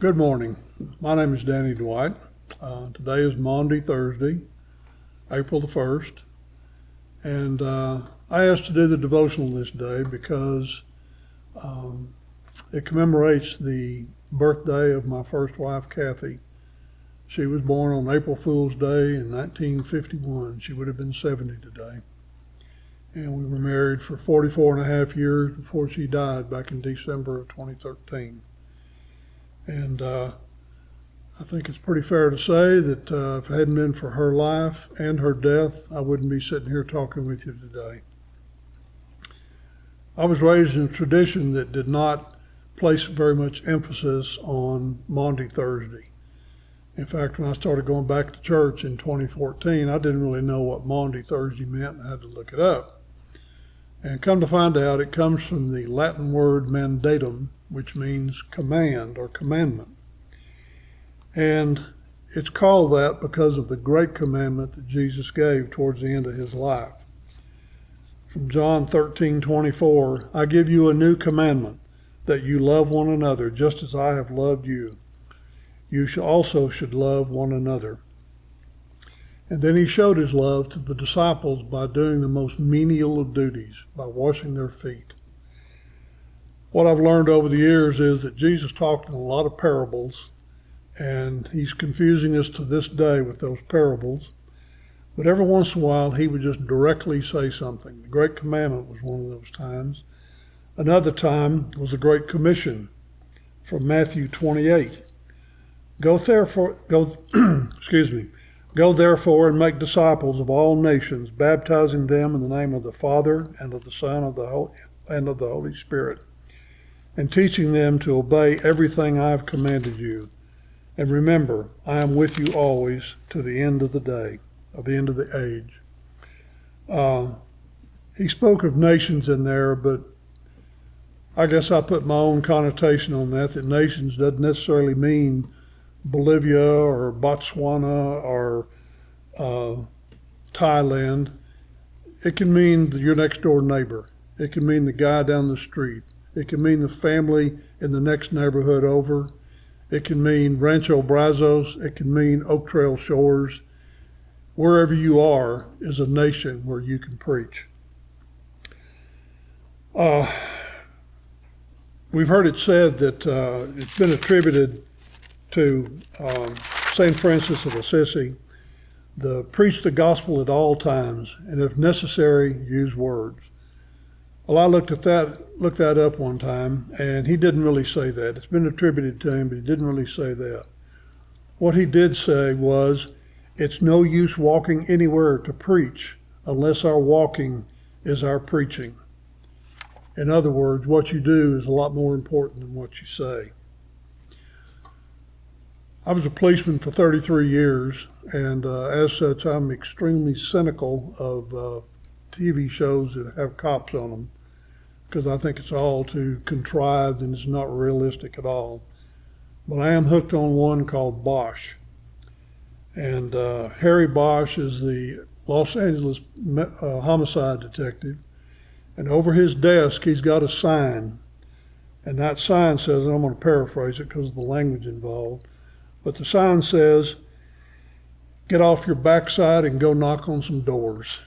Good morning. My name is Dwight. Today is Maundy, Thursday, April the 1st. And I asked to do the devotional this day because it commemorates the birthday of my first wife, Kathy. She was born on April Fool's Day in 1951. She would have been 70 today. And we were married for 44 and a half years before she died back in December of 2013. And I think it's pretty fair to say that if it hadn't been for her life and her death, I wouldn't be sitting here talking with you today. I was raised in a tradition that did not place very much emphasis on Maundy Thursday. In fact, when I started going back to church in 2014, I didn't really know what Maundy Thursday meant and I had to look it up. And come to find out, it comes from the Latin word mandatum, which means command or commandment. And it's called that because of the great commandment that Jesus gave towards the end of his life. From John 13:24, I give you a new commandment, that you love one another just as I have loved you. You also should love one another. And then he showed his love to the disciples by doing the most menial of duties, by washing their feet. What I've learned over the years is that Jesus talked in a lot of parables, and he's confusing us to this day with those parables. But every once in a while, he would just directly say something. The Great Commandment was one of those times. Another time was the Great Commission from Matthew 28. Go therefore and make disciples of all nations, baptizing them in the name of the Father and of the Son and of the Holy Spirit, and teaching them to obey everything I have commanded you. And remember, I am with you always to the end of the day, or the end of the age. He spoke of nations in there, but I guess I put my own connotation on that nations doesn't necessarily mean Bolivia or Botswana or Thailand. It can mean your next door neighbor. It can mean the guy down the street. It can mean the family in the next neighborhood over. It can mean Rancho Brazos. It can mean Oak Trail Shores. Wherever you are is a nation where you can preach. We've heard it said that it's been attributed to St. Francis of Assisi, preach the gospel at all times, and if necessary, use words. Well, I looked that up one time, and he didn't really say that. It's been attributed to him, but he didn't really say that. What he did say was, it's no use walking anywhere to preach unless our walking is our preaching. In other words, what you do is a lot more important than what you say. I was a policeman for 33 years, and as such, I'm extremely cynical of TV shows that have cops on them, because I think it's all too contrived and it's not realistic at all. But I am hooked on one called Bosch. And Harry Bosch is the Los Angeles homicide detective. And over his desk, he's got a sign. And that sign says, and I'm going to paraphrase it because of the language involved, but the sign says, get off your backside and go knock on some doors.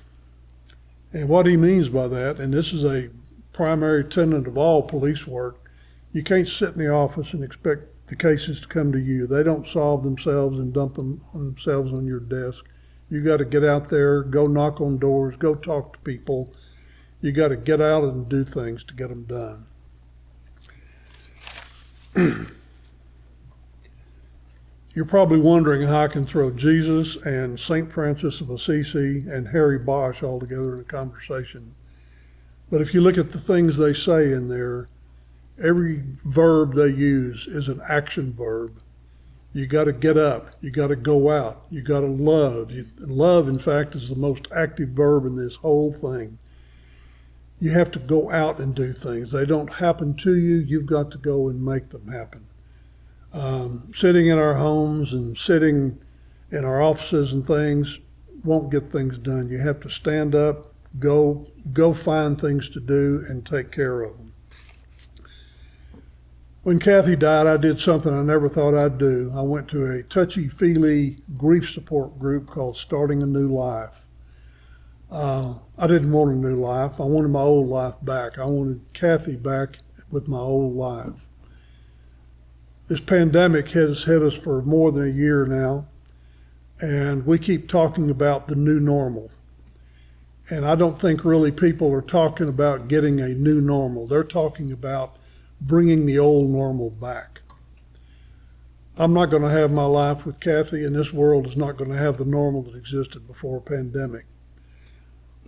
And what he means by that, and this is a primary tenet of all police work, you can't sit in the office and expect the cases to come to you. They don't solve themselves and dump themselves on your desk. You got to get out there, go knock on doors, go talk to people. You got to get out and do things to get them done. You're probably wondering how I can throw Jesus and St. Francis of Assisi and Harry Bosch all together in a conversation. But if you look at the things they say in there, every verb they use is an action verb. You got to get up. You got to go out. You got to love. Love, in fact, is the most active verb in this whole thing. You have to go out and do things. They don't happen to you. You've got to go and make them happen. Sitting in our homes and sitting in our offices and things won't get things done. You have to stand up, go find things to do and take care of them. When Kathy died, I did something I never thought I'd do. I went to a touchy-feely grief support group called Starting a New Life. I didn't want a new life. I wanted my old life back. I wanted Kathy back with my old life. This pandemic has hit us for more than a year now, and we keep talking about the new normal. And I don't think really people are talking about getting a new normal. They're talking about bringing the old normal back. I'm not going to have my life with Kathy, and this world is not going to have the normal that existed before a pandemic.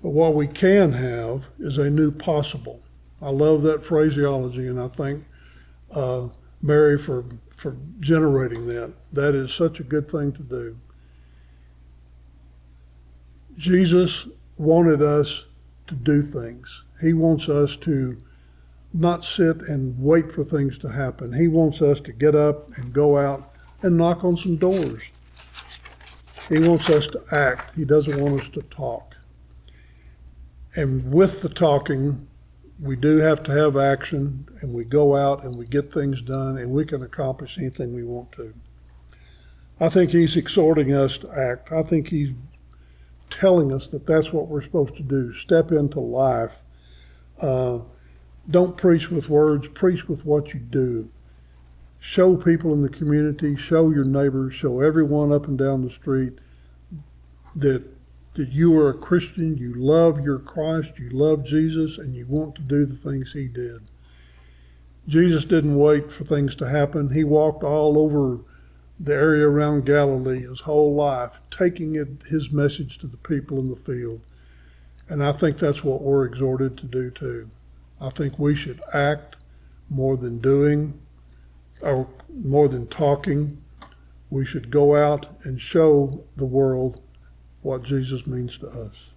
But what we can have is a new possible. I love that phraseology, and I thank Mary for generating that. That is such a good thing to do. Jesus wanted us to do things. He wants us to not sit and wait for things to happen. He wants us to get up and go out and knock on some doors. He wants us to act. He doesn't want us to talk. And with the talking, we do have to have action, and we go out and we get things done, and we can accomplish anything we want to. I think he's exhorting us to act. I think he's telling us that that's what we're supposed to do. Step into life. Don't preach with words, preach with what you do. Show people in the community, show your neighbors, show everyone up and down the street that you are a Christian, you love your Christ, you love Jesus, and you want to do the things he did. Jesus didn't wait for things to happen. He walked all over the area around Galilee his whole life, taking his message to the people in the field. And I think that's what we're exhorted to do too. I think we should act more than doing, or more than talking. We should go out and show the world what Jesus means to us.